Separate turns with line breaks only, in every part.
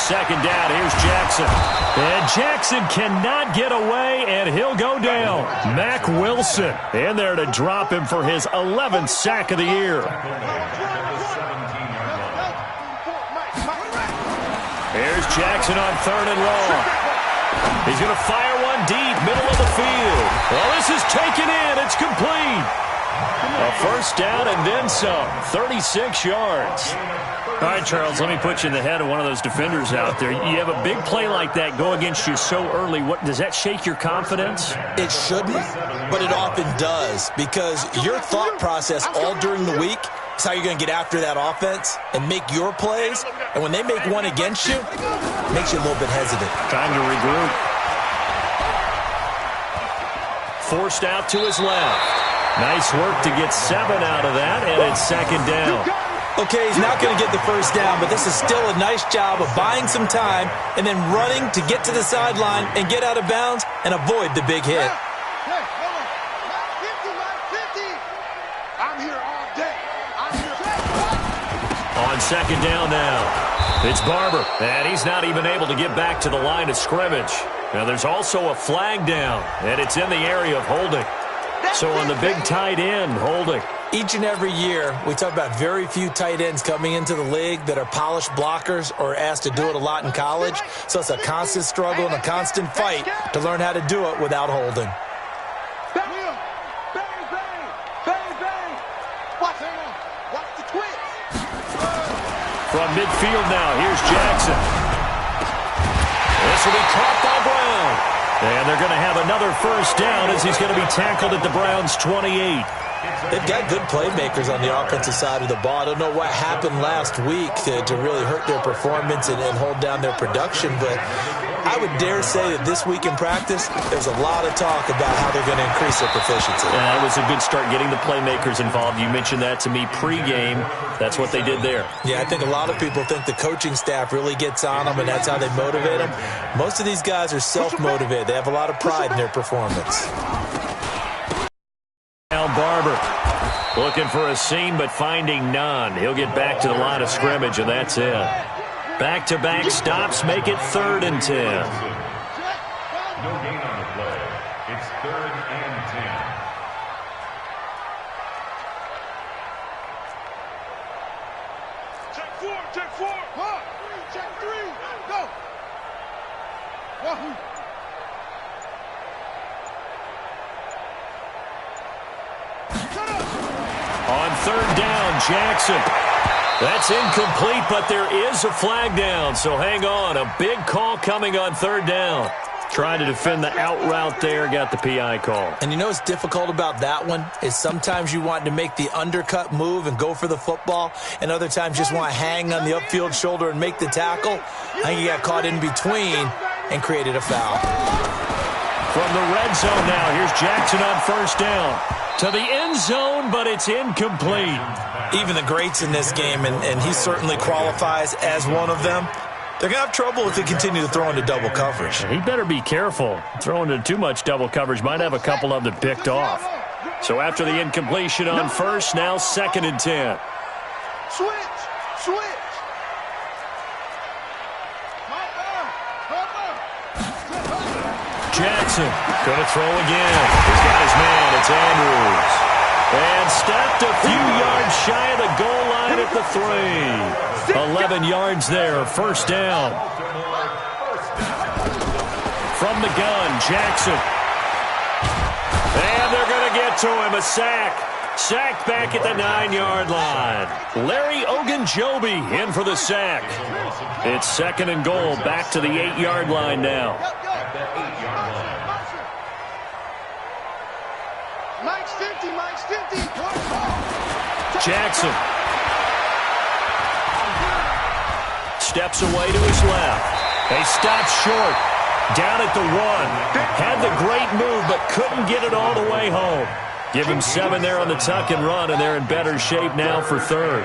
second down. Here's Jackson. And Jackson cannot get away, and he'll go down. Mack Wilson in there to drop him for his 11th sack of the year. Here's Jackson on 3rd and long. He's going to fire one deep, middle of the field. Well, this is taken in. It's complete. A first down and then some. 36 yards. All right, Charles, let me put you in the head of one of those defenders out there. You have a big play like that go against you so early. What does that shake your confidence?
It shouldn't, but it often does, because your thought process all during the week is how you're going to get after that offense and make your plays. And when they make one against you, it makes you a little bit hesitant.
Time to regroup. Forced out to his left. Nice work to get 7 out of that, and it's second down.
Okay, he's not going to get the first down, but this is still a nice job of buying some time and then running to get to the sideline and get out of bounds and avoid the big hit.
On second down now, it's Barber, and he's not even able to get back to the line of scrimmage. Now, there's also a flag down, and it's in the area of holding. So on the big tight end, holding.
Each and every year, we talk about very few tight ends coming into the league that are polished blockers or asked to do it a lot in college. So it's a constant struggle and a constant fight to learn how to do it without holding.
From midfield now, here's Jackson. This will be caught by Brown. And they're going to have another first down as he's going to be tackled at the Browns' 28.
They've got good playmakers on the offensive side of the ball. I don't know what happened last week to really hurt their performance and hold down their production, but I would dare say that this week in practice, there's a lot of talk about how they're going to increase their proficiency.
Yeah, it was a good start getting the playmakers involved. You mentioned that to me pregame. That's what they did there.
Yeah, I think a lot of people think the coaching staff really gets on them, and that's how they motivate them. Most of these guys are self-motivated. They have a lot of pride in their performance.
Now Barber looking for a seam, but finding none. He'll get back to the line of scrimmage, and that's it. Back-to-back stops make it 3rd and 10.
No gain on the play. It's 3rd and 10.
Check 4, check 4. Check 3, go. Wahoo.
On 3rd down, Jackson. That's incomplete, but there is a flag down, so hang on. A big call coming on 3rd down. Trying to defend the out route there, got the PI call.
And you know what's difficult about that one is sometimes you want to make the undercut move and go for the football, and other times just want to hang on the upfield shoulder and make the tackle. I think he got caught in between and created a foul.
From the red zone now, here's Jackson on 1st down. To the end zone, but it's incomplete.
Even the greats in this game, and he certainly qualifies as one of them, they're going to have trouble if they continue to throw into double coverage.
He better be careful. Throwing into too much double coverage might have a couple of them picked off. So after the incompletion on 1st, now 2nd and 10.
Switch.
Jackson going to throw again. He's got his man. It's Andrews. And stopped a few yards shy of the goal line at the 3. 11 yards there. 1st down. From the gun, Jackson. And they're going to get to him. A sack. Sacked back at the 9-yard line. Larry Ogunjobi in for the sack. It's 2nd and goal. Back to the 8-yard line now.
Mike's 50.
Jackson. Steps away to his left. They stop short. Down at the 1. Had the great move, but couldn't get it all the way home. Give him 7 there on the tuck and run, and they're in better shape now for 3rd.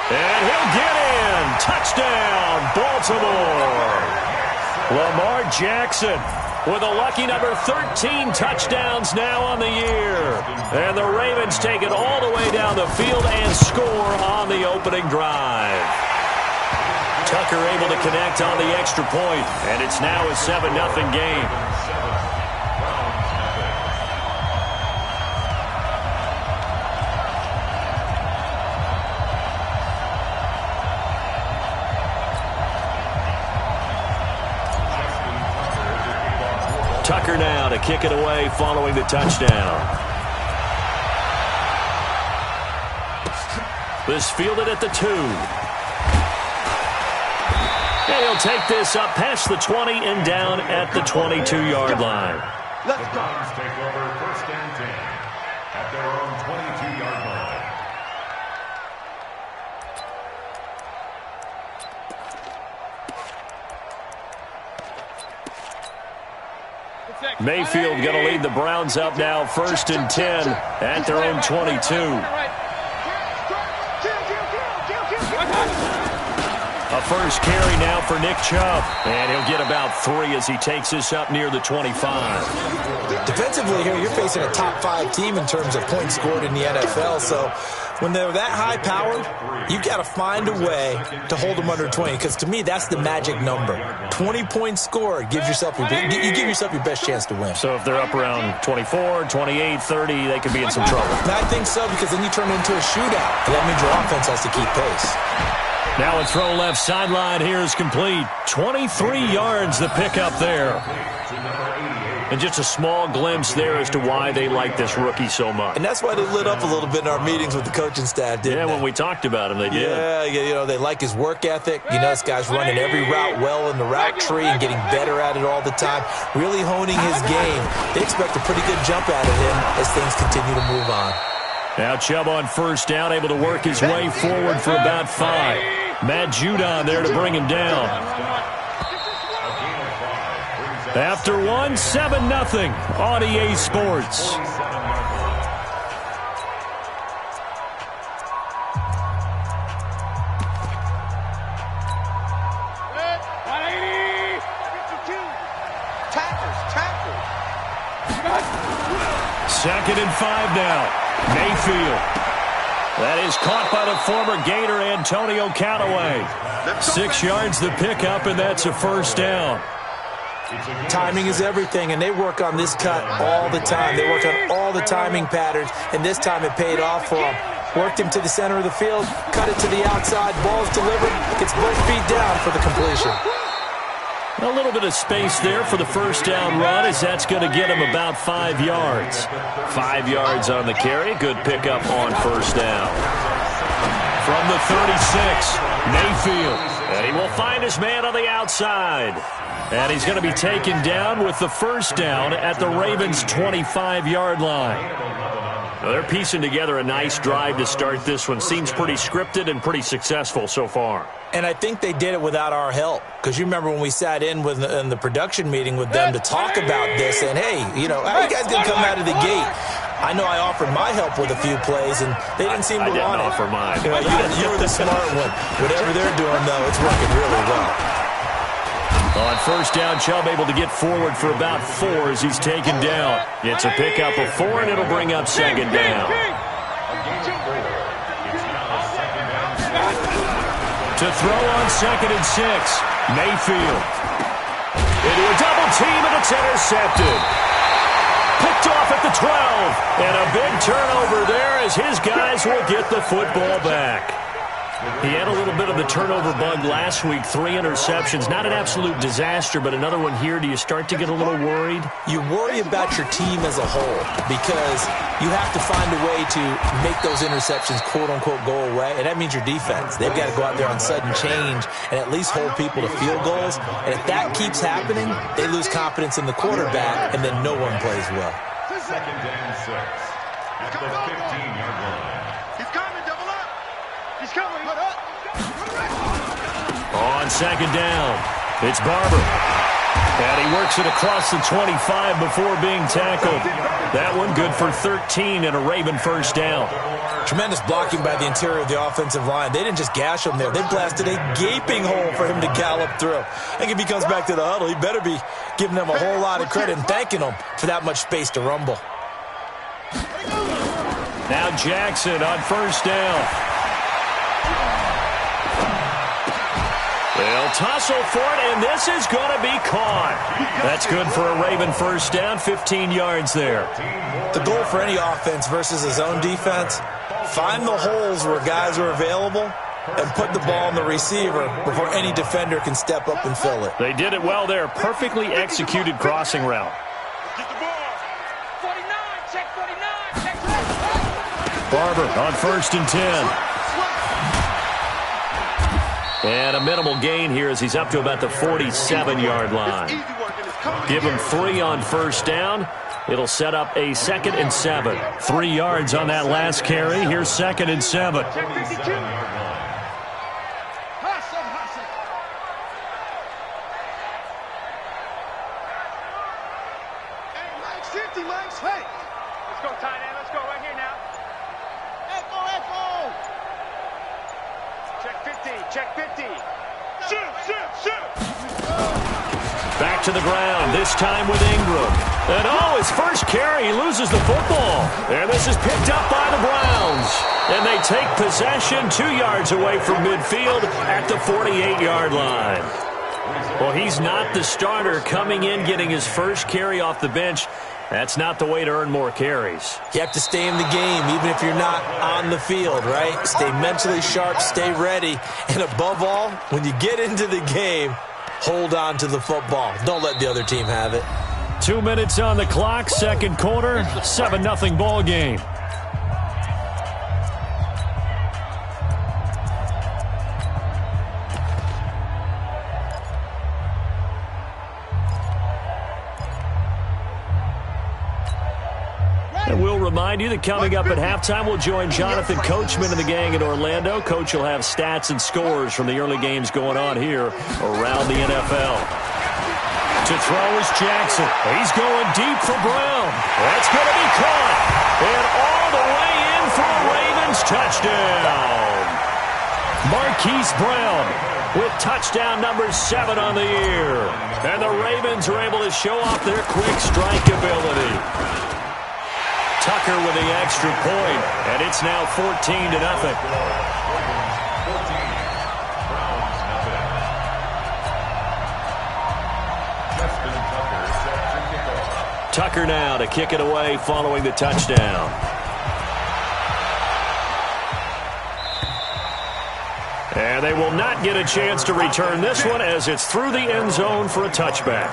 And he'll get in. Touchdown, Baltimore. Lamar Jackson with a lucky number 13 touchdowns now on the year. And the Ravens take it all the way down the field and score opening drive. Tucker able to connect on the extra point, and it's now a 7-0 game. Tucker now to kick it away following the touchdown. This fielded at the 2. And he'll take this up past the 20 and down at the 22-yard line.
The Browns take over 1st and 10 at their own 22-yard line.
Mayfield going to lead the Browns up now 1st and 10 at their own 22. A first carry now for Nick Chubb, and he'll get about 3 as he takes this up near the 25.
Defensively here, you're facing a top 5 team in terms of points scored in the NFL, so when they're that high-powered, you got to find a way to hold them under 20, because to me, that's the magic number. 20 points scored gives yourself you give yourself your best chance to win.
So if they're up around 24, 28, 30, they could be in some trouble.
And I think so, because then you turn it into a shootout, and that means your offense has to keep pace.
Now a throw left sideline here is complete. 23 yards the pickup there. And just a small glimpse there as to why they like this rookie so much.
And that's why they lit up a little bit in our meetings with the coaching staff, didn't they?
When we talked about him, they did.
Yeah, they like his work ethic. You know, this guy's running every route well in the route tree and getting better at it all the time, really honing his game. They expect a pretty good jump out of him as things continue to move on.
Now Chubb on first down, able to work his way forward for about 5. Matt Judon there to bring him down. After 1, 7-0 on EA Sports. Second and 5 now. Mayfield. That is caught by the former Gator Antonio Callaway. 6 yards the pickup, and that's a first down.
Timing is everything, and they work on this cut all the time. They work on all the timing patterns, and this time it paid off for them. Worked him to the center of the field, cut it to the outside, ball's delivered, gets both feet down for the completion.
A little bit of space there for the first down run, as that's going to get him about 5 yards. 5 yards on the carry. Good pickup on first down. From the 36, Mayfield. And he will find his man on the outside. And he's going to be taken down with the first down at the Ravens' 25-yard line. Well, they're piecing together a nice drive to start this one. Seems pretty scripted and pretty successful so far.
And I think they did it without our help. Because you remember when we sat in the production meeting with them to talk about this, and hey, you know, how are you guys going to come out of the gate? I know I offered my help with a few plays, and they didn't seem to want it.
I didn't offer mine.
You were the smart one. Whatever they're doing, though, it's working really well.
On first down, Chubb able to get forward for about 4 as he's taken down. It's a pickup of 4, and it'll bring up second down. To throw on second and 6, Mayfield. Into a double team, and it's intercepted. Picked off at the 12, and a big turnover there as his guys will get the football back. He had a little bit of the turnover bug last week, 3 interceptions. Not an absolute disaster, but another one here. Do you start to get a little worried?
You worry about your team as a whole because you have to find a way to make those interceptions, quote-unquote, go away, and that means your defense. They've got to go out there on sudden change and at least hold people to field goals, and if that keeps happening, they lose confidence in the quarterback, and then no one plays well.
Second and 6 at the 15-yard line.
He's coming, double up. He's coming.
On second down, it's Barber. And he works it across the 25 before being tackled. That one good for 13 and a Raven first down.
Tremendous blocking by the interior of the offensive line. They didn't just gash him there. They blasted a gaping hole for him to gallop through. I think if he comes back to the huddle, he better be giving them a whole lot of credit and thanking them for that much space to rumble.
Now Jackson on first down. They'll tussle for it, and this is going to be caught. That's good for a Raven first down, 15 yards there.
The goal for any offense versus a zone defense, find the holes where guys are available and put the ball on the receiver before any defender can step up and fill it.
They did it well there. Perfectly executed crossing route.
Get the ball.
49, check 49, check 49.
Barber on 1st and 10. And a minimal gain here as he's up to about the 47-yard line. Give him 3 on 1st down. It'll set up a 2nd and 7. 3 yards on that last carry. Here's 2nd and 7.
Check 52. Hey, Mike's 50, Mike's. Hey.
Let's go, tight end. Let's go right here now.
Echo, echo.
Check 50, check 50.
Shoot.
Back to the ground, this time with Ingram. And his first carry, he loses the football. And this is picked up by the Browns. And they take possession 2 yards away from midfield at the 48-yard line. Well, he's not the starter coming in, getting his first carry off the bench. That's not the way to earn more carries.
You have to stay in the game even if you're not on the field, right? Stay mentally sharp, stay ready, and above all, when you get into the game, hold on to the football. Don't let the other team have it.
2 minutes on the clock, second quarter, 7-0 ball game. And we'll remind you that coming up at halftime, we'll join Jonathan Coachman and the gang in Orlando. Coach will have stats and scores from the early games going on here around the NFL. To throw is Jackson. He's going deep for Brown. That's going to be caught. And all the way in for a Ravens touchdown. Marquise Brown with touchdown number 7 on the year. And the Ravens are able to show off their quick strike ability. Tucker with the extra point, and it's now 14-0. Tucker now to kick it away following the touchdown. And they will not get a chance to return this one as it's through the end zone for a touchback.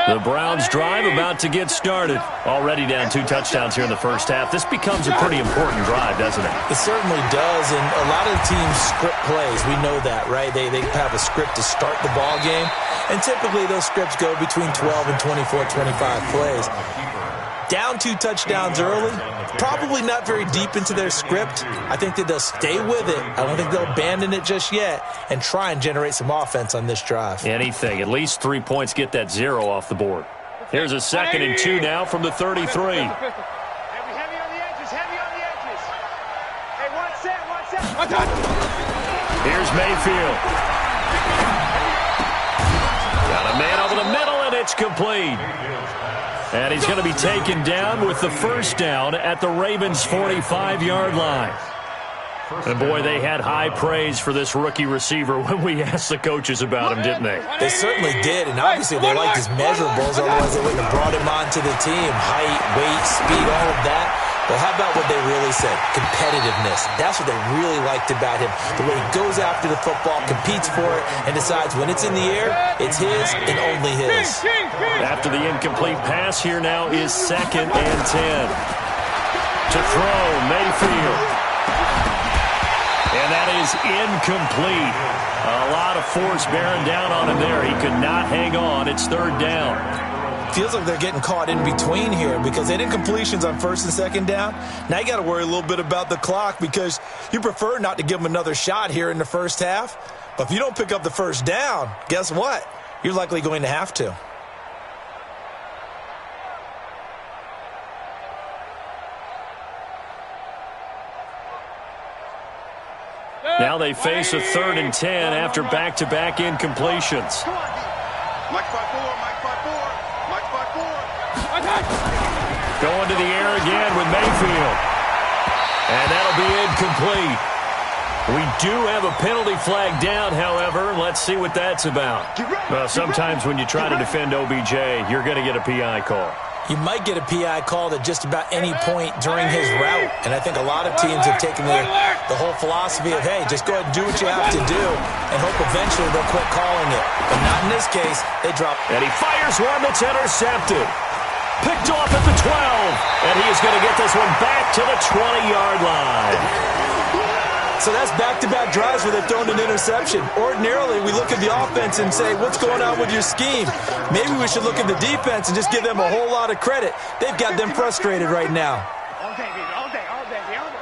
The Browns drive about to get started. Already down 2 touchdowns here in the first half. This becomes a pretty important drive, doesn't it?
It certainly does, and a lot of the teams script plays. We know that, right? They have a script to start the ball game, and typically those scripts go between 12 and 24, 25 plays. Down 2 touchdowns early, probably not very deep into their script. I think that they'll stay with it. I don't think they'll abandon it just yet and try and generate some offense on this drive.
Anything. At least 3 points, get that 0 off the board. Here's a 2nd and 2 now from the 33.
Heavy on the edges, heavy on the edges. Hey, one set.
Here's Mayfield. Got a man over the middle, and it's complete. And he's going to be taken down with the first down at the Ravens' 45-yard line. And, boy, they had high praise for this rookie receiver when we asked the coaches about him, didn't they?
They certainly did, and obviously they liked his measurables, otherwise they wouldn't have brought him onto the team. Height, weight, speed, all of that. But how about what they really said? Competitiveness. That's what they really liked about him. The way he goes after the football, competes for it, and decides when it's in the air, it's his and only his.
After the incomplete pass, here now is 2nd and 10. To throw, Mayfield. And that is incomplete. A lot of force bearing down on him there. He could not hang on. It's 3rd down.
Feels like they're getting caught in between here because they did incompletions on 1st and 2nd down. Now you got to worry a little bit about the clock because you prefer not to give them another shot here in the first half. But if you don't pick up the first down, guess what? You're likely going to have to.
Now they face a 3rd and 10 after back-to-back incompletions.
Mike 5-4, Mike 5-4, Mike 5-4.
Going to the air again with Mayfield. And that'll be incomplete. We do have a penalty flag down, however. Let's see what that's about. Well, sometimes when you try to defend OBJ, you're going to get a PI call.
You might get a PI called at just about any point during his route. And I think a lot of teams have taken the whole philosophy of, hey, just go ahead and do what you have to do and hope eventually they'll quit calling it. But not in this case. They drop.
And he fires one that's intercepted. Picked off at the 12. And he is going to get this one back to the 20-yard line.
So that's back-to-back drives where they've thrown an interception. Ordinarily, we look at the offense and say, what's going on with your scheme? Maybe we should look at the defense and just give them a whole lot of credit. They've got them frustrated right now.
All day, baby, all day, all day, all day.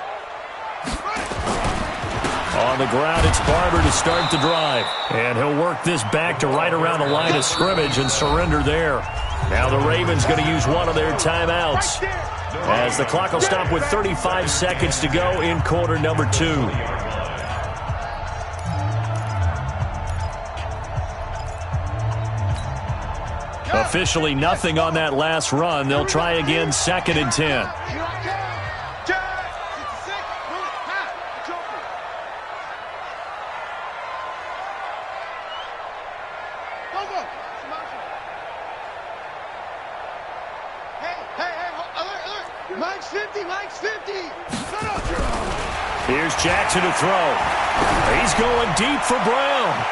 On the ground, it's Barber to start the drive. And he'll work this back to right around the line of scrimmage and surrender there. Now the Ravens going to use one of their timeouts, as the clock will stop with 35 seconds to go in quarter number 2. Officially nothing on that last run. They'll try again, 2nd and 10.
Mike's 50, Mike's 50.
Here's Jackson to throw. He's going deep for Brown.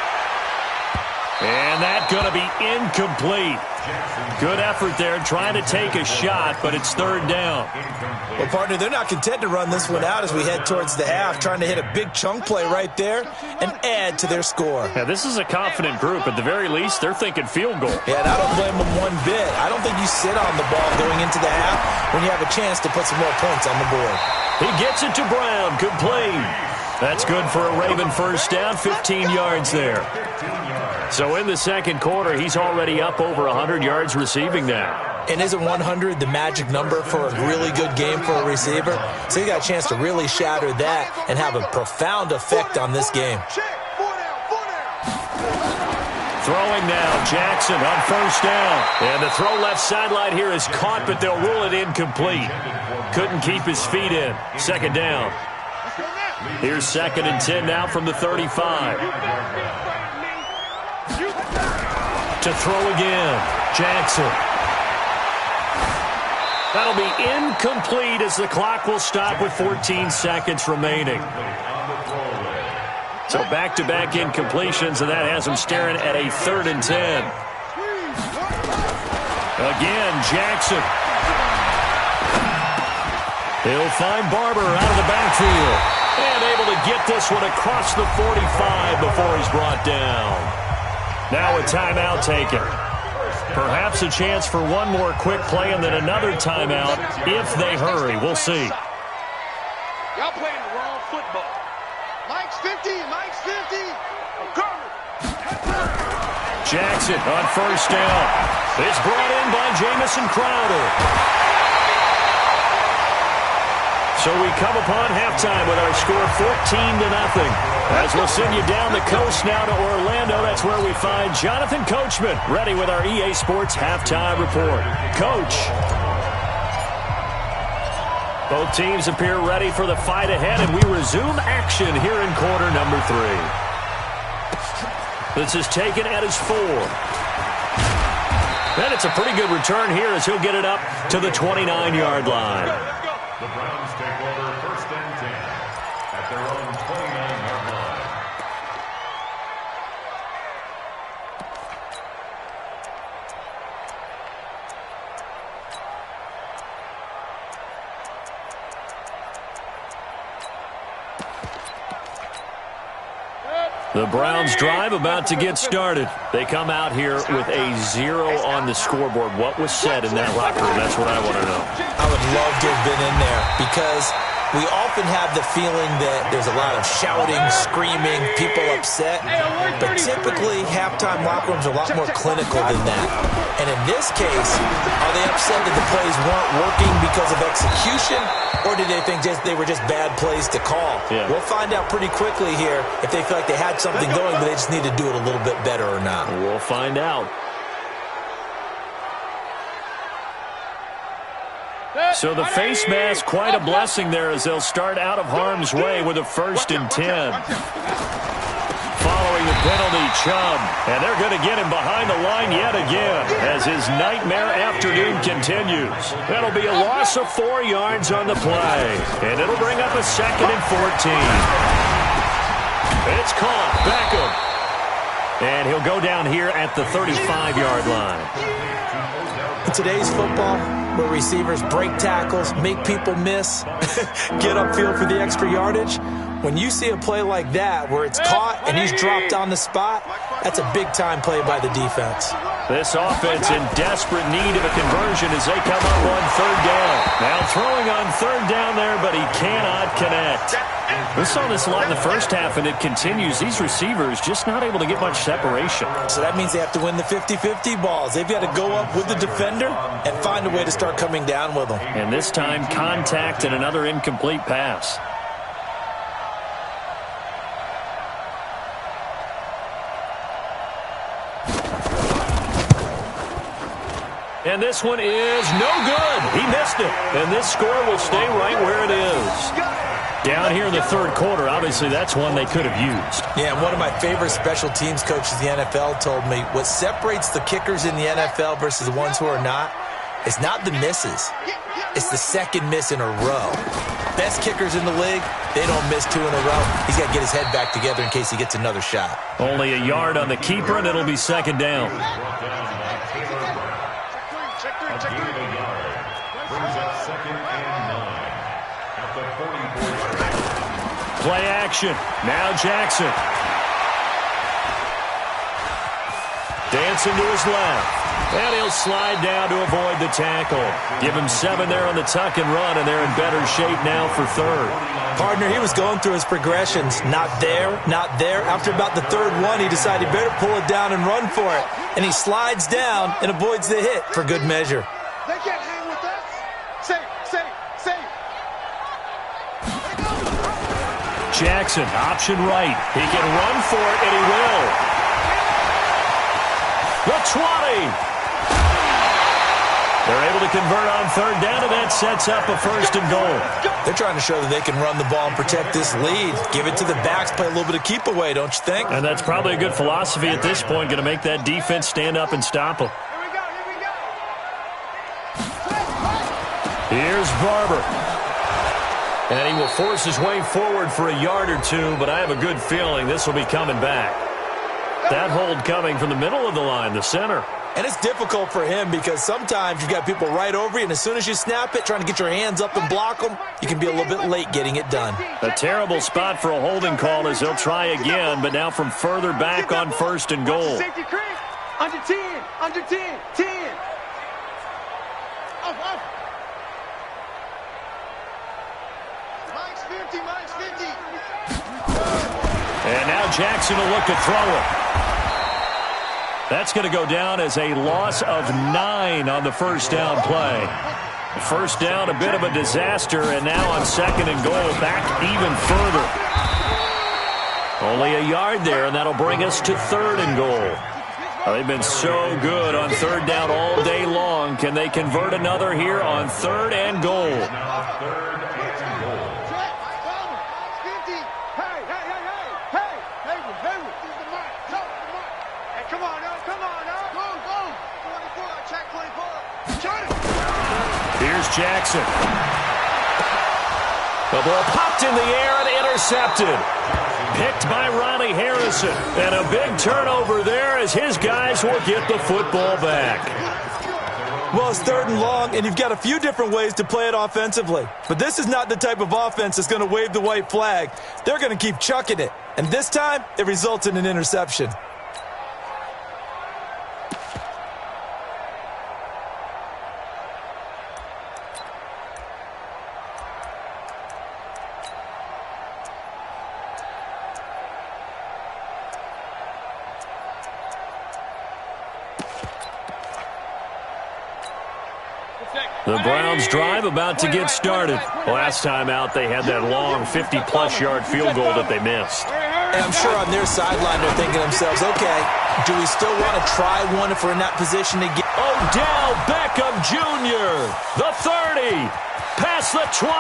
And that's going to be incomplete. Good effort there trying to take a shot, but it's 3rd down.
Well, partner, they're not content to run this one out as we head towards the half, trying to hit a big chunk play right there and add to their score.
Yeah, this is a confident group. At the very least, they're thinking field goal.
Yeah, and I don't blame them one bit. I don't think you sit on the ball going into the half when you have a chance to put some more points on the board.
He gets it to Brown, complete. That's good for a Raven first down, 15 yards there. So in the second quarter, he's already up over 100 yards receiving now.
And isn't 100 the magic number for a really good game for a receiver? So he got a chance to really shatter that and have a profound effect on this game.
Throwing now, Jackson on first down. And the throw left sideline here is caught, but they'll rule it incomplete. Couldn't keep his feet in. 2nd down. Here's 2nd and 10 now from the 35. To throw again, Jackson. That'll be incomplete as the clock will stop with 14 seconds remaining. So back-to-back incompletions, and that has him staring at a 3rd and 10. Again, Jackson. He'll find Barber out of the backfield. And able to get this one across the 45 before he's brought down. Now a timeout taken. Perhaps a chance for one more quick play and then another timeout if they hurry. We'll see.
Y'all playing the wrong football. Mike's 50, Mike's 50.
Jackson on first down. It's brought in by Jamison Crowder. So we come upon halftime with our score 14-0. As we'll send you down the coast now to Orlando, that's where we find Jonathan Coachman ready with our EA Sports halftime report. Coach. Both teams appear ready for the fight ahead, and we resume action here in quarter number 3. This is taken at his 4. And it's a pretty good return here as he'll get it up to the 29-yard line.
The Browns take over 1st and 10 at their own 29-yard line.
The Browns drive about to get started. They come out here with a 0 on the scoreboard. What was said in that locker room? That's what I want to know.
I would love to have been in there because we often have the feeling that there's a lot of shouting, screaming, people upset. But typically, halftime locker rooms are a lot more clinical than that. And in this case, are they upset that the plays weren't working because of execution? Or did they think they were just bad plays to call?
Yeah.
We'll find out pretty quickly here if they feel like they had something going, but they just need to do it a little bit better or not.
We'll find out. So the face mask, quite a blessing there as they'll start out of harm's way with a 1st and 10. Following the penalty, Chubb. And they're going to get him behind the line yet again as his nightmare afternoon continues. That'll be a loss of 4 yards on the play. And it'll bring up a 2nd and 14. It's caught. Beckham. And he'll go down here at the 35-yard line.
In today's football, where receivers break tackles, make people miss, get upfield for the extra yardage, when you see a play like that where it's caught and he's dropped on the spot, that's a big-time play by the defense. This offense in desperate need of a conversion as they come up on 3rd down. Now throwing on 3rd down there, but he cannot connect. We saw this a lot in the first half, and it continues. These receivers just not able to get much separation. So that means they have to win the 50-50 balls. They've got to go up with the defender and find a way to start coming down with them.
And this time, contact and another incomplete pass. And this one is no good. He missed it. And this score will stay right where it is. Down here in the 3rd quarter, obviously that's one they could have used. Yeah, and one of my favorite special teams coaches in the NFL told me what separates the kickers in the NFL versus the ones who are not, it's not the misses. It's the 2nd miss in a row. Best kickers in the league, they don't miss 2 in a row. He's got to get his head back together in case he gets another shot. Only a yard on the keeper, and it'll be 2nd down. Play action. Now Jackson. Dancing to his left. And he'll slide down to avoid the tackle. Give him 7 there on the tuck and run, and they're in better shape now for 3rd. Partner, he was going through his progressions. Not there, not there. After about the 3rd one, he decided he better pull it down and run for it. And he slides down and avoids the hit for good measure.
They can't hang with us. Safe.
Jackson, option right. He can run for it, and he will. The 20. They're able to convert on 3rd down, and that sets up a 1st and goal. They're trying to show that they can run the ball and protect this lead. Give it to the backs, play a little bit of keep away, don't you think? And that's probably a good philosophy at this point, going to make that defense stand up and stop them. Here's Barber. And he will force his way forward for a yard or 2, but I have a good feeling this will be coming back. That hold coming from the middle of the line, the center. And it's difficult for him because sometimes you've got people right over you, and as soon as you snap it, trying to get your hands up and block them, you can be a little bit late getting it done. A terrible spot for a holding call as they'll try again, but now from further back on 1st and goal.
Under 10, under 10, 10. Off.
Mike's 50.
And now Jackson will look to throw it. That's going to go down as a loss of 9 on the 1st down play. 1st down, a bit of a disaster, and now on 2nd and goal, back even further. Only a yard there, and that'll bring us to 3rd and goal. They've been so good on 3rd down all day long. Can they convert another here on 3rd and goal? Here's Jackson. The ball popped in the air and intercepted. Picked by Ronnie Harrison. And a big turnover there as his guys will get the football back.
Well, it's 3rd and long, and you've got a few different ways to play it offensively. But this is not the type of offense that's going to wave the white flag. They're going to keep chucking it. And this time, it results in an interception.
The Browns drive about to get started. Last time out, they had that long 50-plus yard field goal that they missed.
And I'm sure on their sideline they're thinking to themselves, okay, do we still want to try one if we're in that position to get...
Odell Beckham Jr., the 30, past the 20,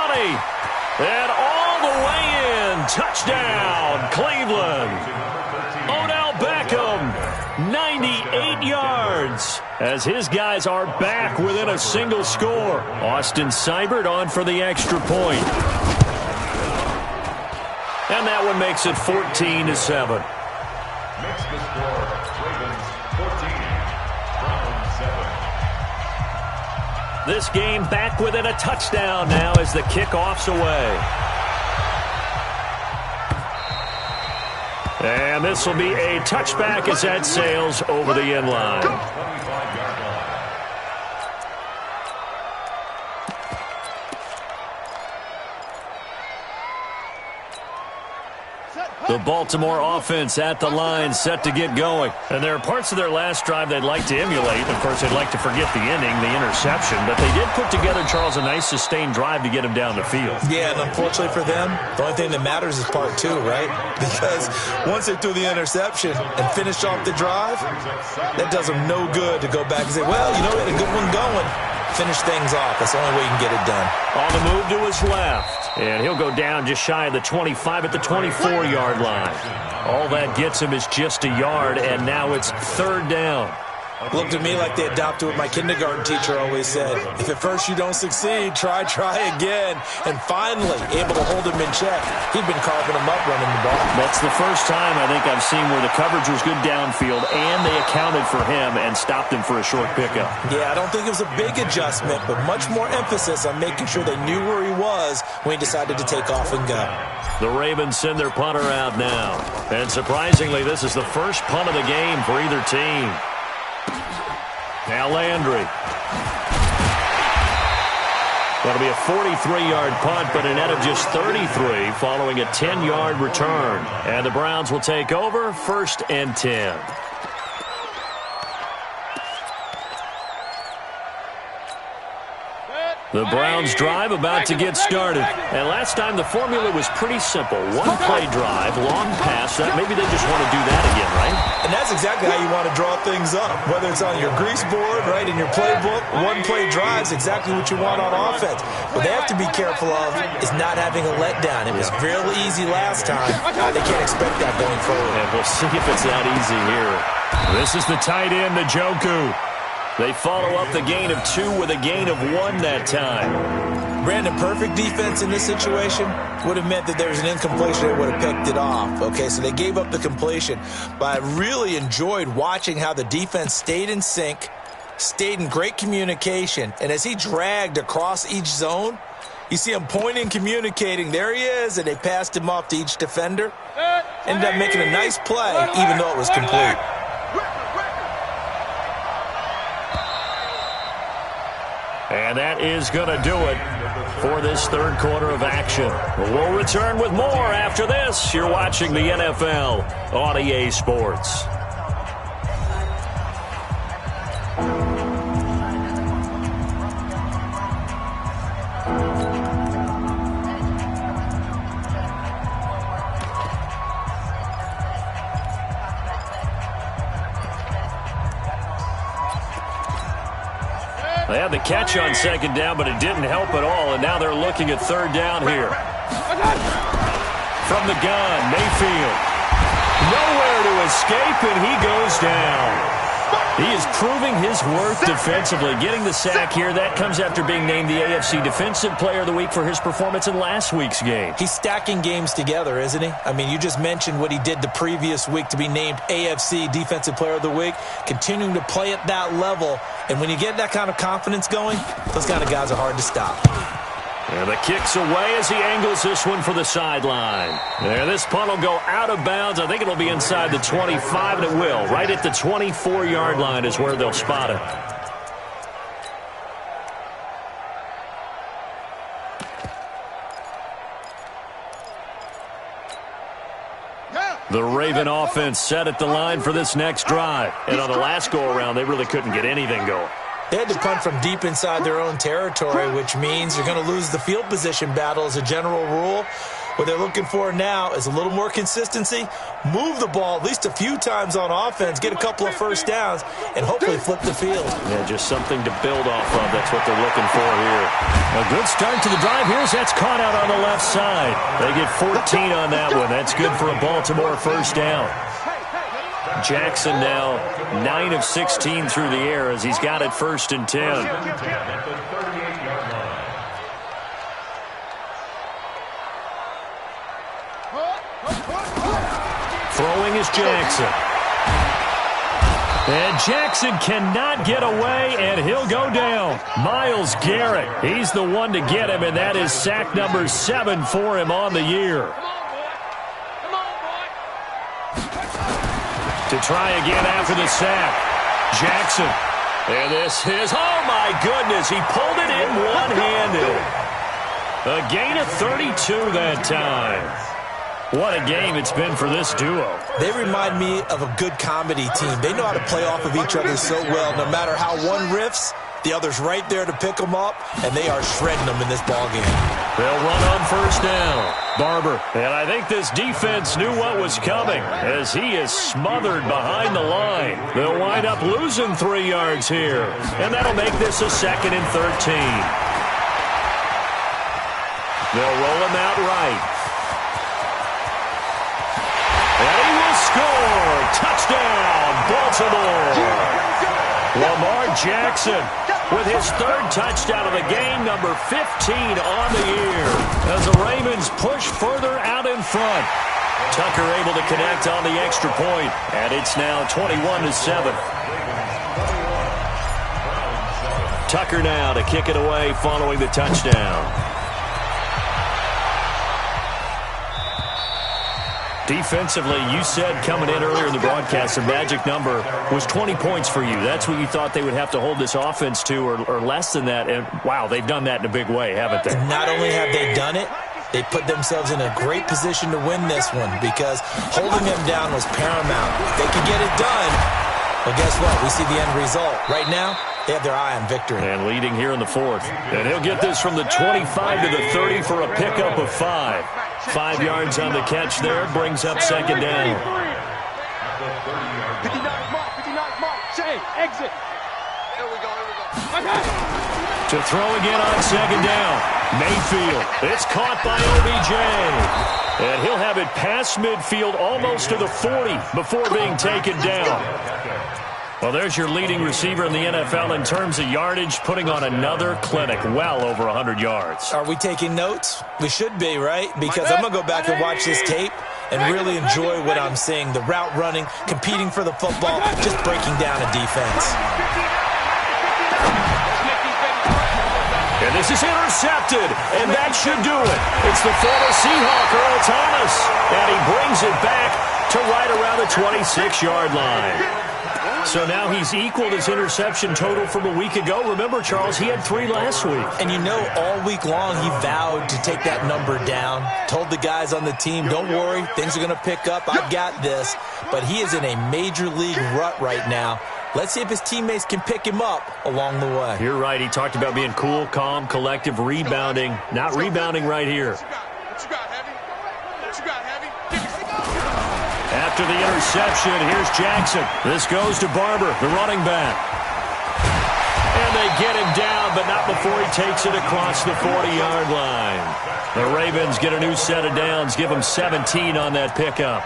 and all the way in. Touchdown, Cleveland. Odell Beckham, 98 yards, as his guys are back within a single score. Austin Seibert on for the extra point. And that one makes it 14-7.
Makes the score Ravens 14, Browns 7.
This game back within a touchdown now as the kickoff's away. And this will be a touchback as that sails over the end line.
25-yard line.
The Baltimore offense at the line, set to get going. And there are parts of their last drive they'd like to emulate. Of course, they'd like to forget the inning, the interception. But they did put together, Charles, a nice sustained drive to get him down the field.
Yeah, and unfortunately for them, the only thing that matters is part two, right? Because once they threw the interception and finished off the drive, that does them no good to go back and say, well, you know, we had a good one going. Finish things off. That's the only way you can get it done.
On the move to his left. And he'll go down just shy of the 25 at the 24-yard line. All that gets him is just a yard, and now it's third down.
Looked at me like they adopted what my kindergarten teacher always said. If at first you don't succeed, try again. And finally, able to hold him in check. He'd been carving him up running the ball.
That's the first time I think I've seen where the coverage was good downfield, and they accounted for him and stopped him for a short pickup.
Yeah, I don't think it was a big adjustment, but much more emphasis on making sure they knew where he was when he decided to take off and go.
The Ravens send their punter out now. And surprisingly, this is the first punt of the game for either team. Now Landry. That'll be a 43-yard punt, but a net of just 33 following a 10-yard return. And the Browns will take over, 1st and 10. The Browns drive about to get started. And last time the formula was pretty simple. One play drive, long pass. Maybe they just want to do that again, right?
And that's exactly how you want to draw things up. Whether it's on your grease board, right, in your playbook, one play drive is exactly what you want on offense. What they have to be careful of is not having a letdown. It was real easy last time. They can't expect that going forward.
And we'll see if it's that easy here. This is the tight end, Njoku. They follow up the gain of 2 with a gain of 1 that time.
Brandon, perfect defense in this situation would have meant that there was an incompletion that would have picked it off. Okay, so they gave up the completion. But I really enjoyed watching how the defense stayed in sync, stayed in great communication. And as he dragged across each zone, you see him pointing, communicating. There he is, and they passed him off to each defender. Ended up making a nice play, even though it was complete.
And that is going to do it for this third quarter of action. We'll return with more after this. You're watching the NFL on EA Sports. They had the catch on second down, but it didn't help at all, and now they're looking at third down here. From the gun, Mayfield. Nowhere to escape, and he goes down. He is proving his worth defensively. Getting the sack here, that comes after being named the AFC Defensive Player of the Week for his performance in last week's game.
He's stacking games together, isn't he? I mean, you just mentioned what he did the previous week to be named AFC Defensive Player of the Week, continuing to play at that level. And when you get that kind of confidence going, those kind of guys are hard to stop.
And the kick's away as he angles this one for the sideline. And this punt will go out of bounds. I think it'll be inside the 25, and it will. Right at the 24-yard line is where they'll spot it. The Raven offense set at the line for this next drive. And on the last go-around, they really couldn't get anything going.
They had to punt from deep inside their own territory, which means you're going to lose the field position battle as a general rule. What they're looking for now is a little more consistency, move the ball at least a few times on offense, get a couple of first downs, and hopefully flip the field.
Yeah, just something to build off of. That's what they're looking for here. A good start to the drive. Here's that's caught out on the left side. They get 14 on that one. That's good for a Baltimore first down. Jackson now 9 of 16 through the air as he's got it 1st and 10. Throwing is Jackson. And Jackson cannot get away, and he'll go down. Myles Garrett, he's the one to get him, and that is sack number 7 for him on the year. To try again after the sack. Jackson. And this is, oh my goodness, he pulled it in one-handed. A gain of 32 that time. What a game it's been for this duo.
They remind me of a good comedy team. They know how to play off of each other so well. No matter how one riffs, the other's right there to pick them up, and they are shredding them in this ballgame.
They'll run on first down. Barber. And I think this defense knew what was coming as he is smothered behind the line. They'll wind up losing 3 yards here, and that'll make this a 2nd and 13. They'll roll him out right. And he will score. Touchdown, Baltimore. Lamar Jackson with his 3rd touchdown of the game, number 15 on the year. As the Ravens push further out in front. Tucker able to connect on the extra point, and it's now 21-7. Tucker now to kick it away following the touchdown. Defensively, you said coming in earlier in the broadcast, the magic number was 20 points for you. That's what you thought they would have to hold this offense to, or less than that. And, wow, they've done that in a big way, haven't they?
Not only have they done it, they put themselves in a great position to win this one because holding them down was paramount. If they could get it done, well, guess what? We see the end result. Right now, they have their eye on victory.
And leading here in the 4th. And he'll get this from the 25 to the 30 for a pickup of 5. 5 yards on the catch there, brings up 2nd down.
59 mark, change, exit.
Here we go.
To throw again on 2nd down. Mayfield, it's caught by OBJ. And he'll have it past midfield almost to the 40 before being taken down. Well, there's your leading receiver in the NFL in terms of yardage, putting on another clinic, well over 100 yards.
Are we taking notes? We should be, right? Because I'm going to go back and watch this tape and really enjoy what I'm seeing. The route running, competing for the football, just breaking down a defense.
And this is intercepted, and that should do it. It's the former Seahawk, Earl Thomas, and he brings it back to right around the 26-yard line. So now he's equaled his interception total from a week ago. Remember, Charles, he had 3 last week.
And you know, all week long he vowed to take that number down. Told the guys on the team, don't worry, things are going to pick up. I've got this. But he is in a major league rut right now. Let's see if his teammates can pick him up along the way.
You're right. He talked about being cool, calm, collective, rebounding. Not rebounding right here.
What you got, Heavy? What you got, Heavy?
After the interception, here's Jackson. This goes to Barber, the running back. And they get him down, but not before he takes it across the 40-yard line. The Ravens get a new set of downs, give him 17 on that pickup.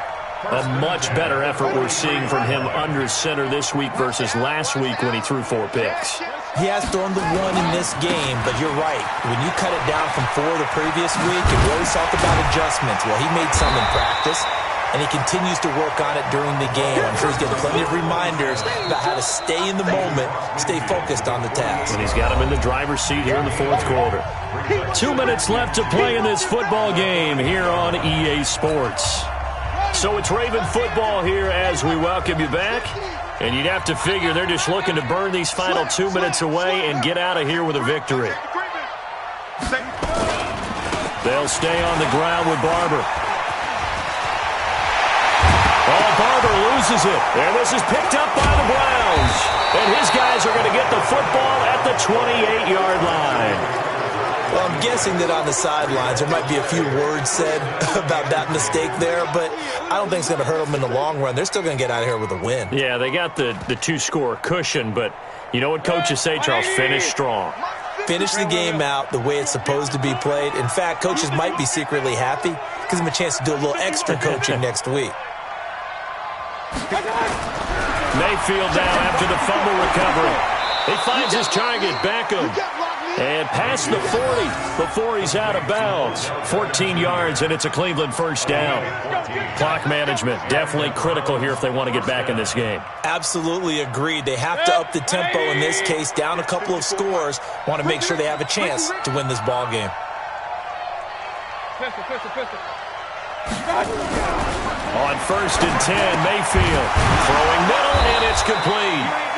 A much better effort we're seeing from him under center this week versus last week when he threw 4 picks.
He has thrown the 1 in this game, but you're right. When you cut it down from 4 the previous week, and we always talk about adjustments. Well, he made some in practice, and he continues to work on it during the game. I'm sure he's getting plenty of reminders about how to stay in the moment, stay focused on the task.
And he's got him in the driver's seat here in the 4th quarter. 2 minutes left to play in this football game here on EA Sports. So it's Raven football here as we welcome you back. And you'd have to figure they're just looking to burn these final 2 minutes away and get out of here with a victory. They'll stay on the ground with Barber. Oh, Barber loses it. And this is picked up by the Browns. And his guys are going to get the football at the 28-yard line.
Well, I'm guessing that on the sidelines there might be a few words said about that mistake there, but I don't think it's going to hurt them in the long run. They're still going to get out of here with a win.
Yeah, they got the two-score cushion, but you know what coaches say, Charles? Finish strong.
Finish the game out the way it's supposed to be played. In fact, coaches might be secretly happy. Gives them a chance to do a little extra coaching next week.
Mayfield now after the fumble recovery. He finds his target, Beckham. And past the 40 before he's out of bounds. 14 yards, and it's a Cleveland first down. Clock management definitely critical here if they want to get back in this game.
Absolutely agreed. They have to up the tempo in this case, down a couple of scores. Want to make sure they have a chance to win this ball game.
On 1st and 10, Mayfield throwing middle, and it's complete.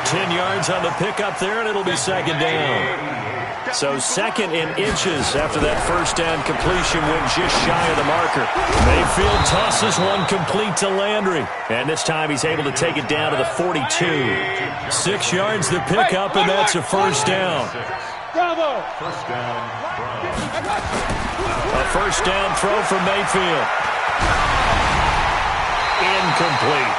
10 yards on the pickup there, and it'll be second down. So second in inches after that first down completion went just shy of the marker. Mayfield tosses one complete to Landry, and this time he's able to take it down to the 42. 6 yards the pickup, and that's a first down.
Bravo!
First down, Browns.
A first down throw from Mayfield. Incomplete.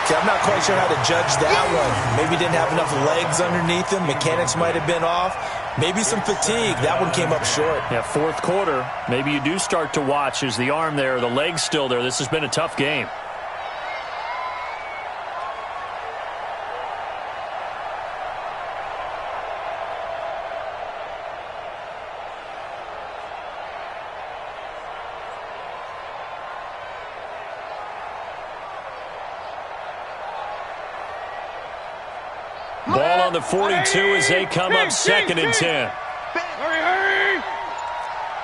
See, I'm not quite sure how to judge that one. Maybe didn't have enough legs underneath him. Mechanics might have been off. Maybe some fatigue. That one came up short.
Yeah, fourth quarter. Maybe you do start to watch. Is the arm there, the leg's still there? This has been a tough game. Ball on the 42 as they come up second and 10.
Hurry!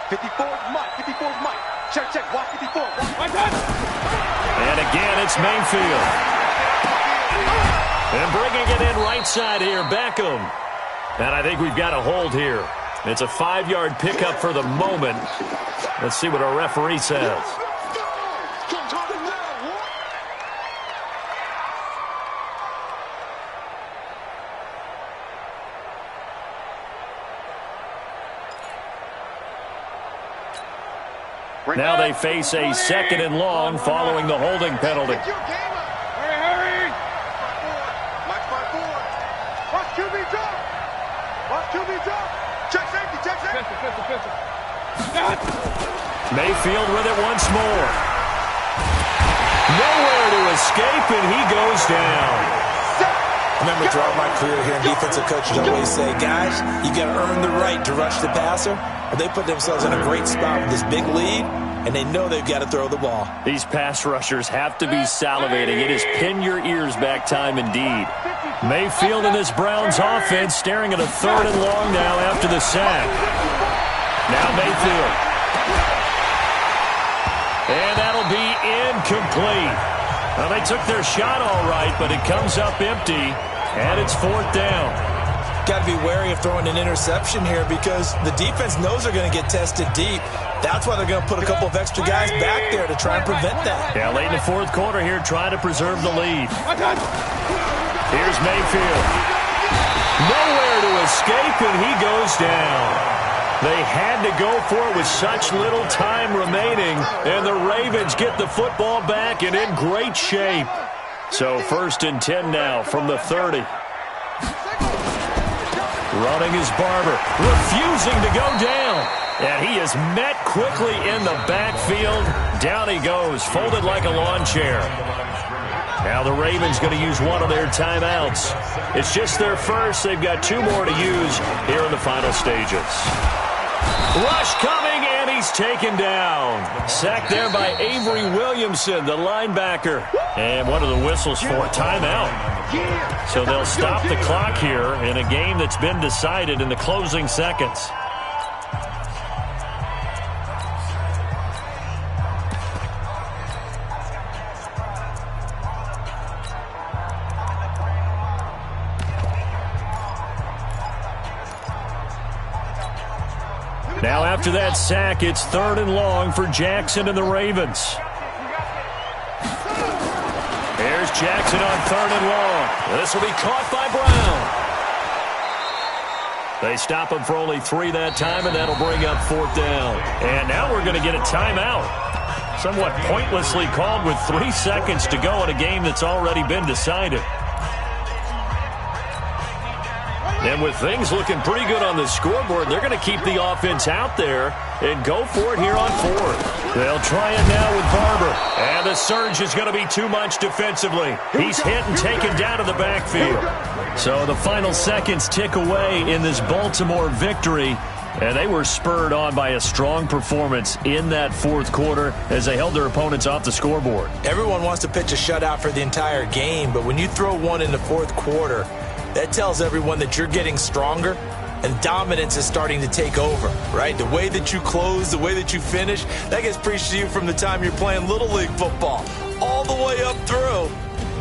54's Mike. 54's Mike. Check. Watch 54.
And again, it's Mayfield. And bringing it in right side here, Beckham. And I think we've got a hold here. It's a 5-yard pickup for the moment. Let's see what our referee says. Now they face a second and long following the holding penalty.
Hurry!
Mike's by 4.
Watch QB drop! Watch QB drop!
Check safety.
Pistol.
Mayfield with it once more. Nowhere to escape, and he goes down.
I remember throughout my career here, defensive coaches always say, guys, you got to earn the right to rush the passer. Well, they put themselves in a great spot with this big lead, and they know they've got to throw the ball.
These pass rushers have to be salivating. It is pin your ears back time indeed. Mayfield and this Browns offense staring at a third and long now after the sack. Now Mayfield. And that'll be incomplete. Well, they took their shot all right, but it comes up empty, and it's fourth down.
Got to be wary of throwing an interception here because the defense knows they're going to get tested deep. That's why they're going to put a couple of extra guys back there to try and prevent that.
Yeah, late in the fourth quarter here, trying to preserve the lead. Here's Mayfield. Nowhere to escape, and he goes down. They had to go for it with such little time remaining, and the Ravens get the football back and in great shape. So first and 10 now from the 30. Running is Barber, refusing to go down. And he is met quickly in the backfield. Down he goes, folded like a lawn chair. Now the Ravens going to use one of their timeouts. It's just their first. They've got 2 more to use here in the final stages. Rush coming, and he's taken down. Sacked there by Avery Williamson, the linebacker. And one of the whistles for timeout. So they'll stop the clock here in a game that's been decided in the closing seconds. Now after that sack, it's third and long for Jackson and the Ravens. Here's Jackson on 3rd and long. This will be caught by Brown. They stop him for only 3 that time, and that'll bring up 4th down. And now we're going to get a timeout. Somewhat pointlessly called with 3 seconds to go in a game that's already been decided. And with things looking pretty good on the scoreboard, they're going to keep the offense out there and go for it here on 4th. They'll try it now with Barber. And the surge is going to be too much defensively. He's hit and taken down to the backfield. So the final seconds tick away in this Baltimore victory. And they were spurred on by a strong performance in that 4th quarter as they held their opponents off the scoreboard.
Everyone wants to pitch a shutout for the entire game, but when you throw one in the 4th quarter, that tells everyone that you're getting stronger and dominance is starting to take over, right? The way that you close, the way that you finish, that gets preached to you from the time you're playing Little League football all the way up through.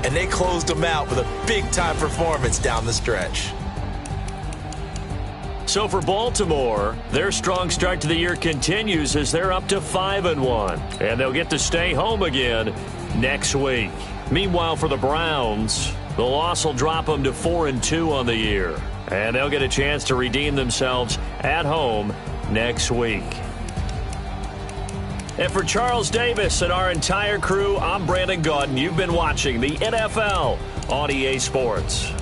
And they closed them out with a big-time performance down the stretch.
So for Baltimore, their strong start to the year continues as they're up to 5-1. And they'll get to stay home again next week. Meanwhile, for the Browns, the loss will drop them to 4-2 on the year. And they'll get a chance to redeem themselves at home next week. And for Charles Davis and our entire crew, I'm Brandon Gaudin. You've been watching the NFL on EA Sports.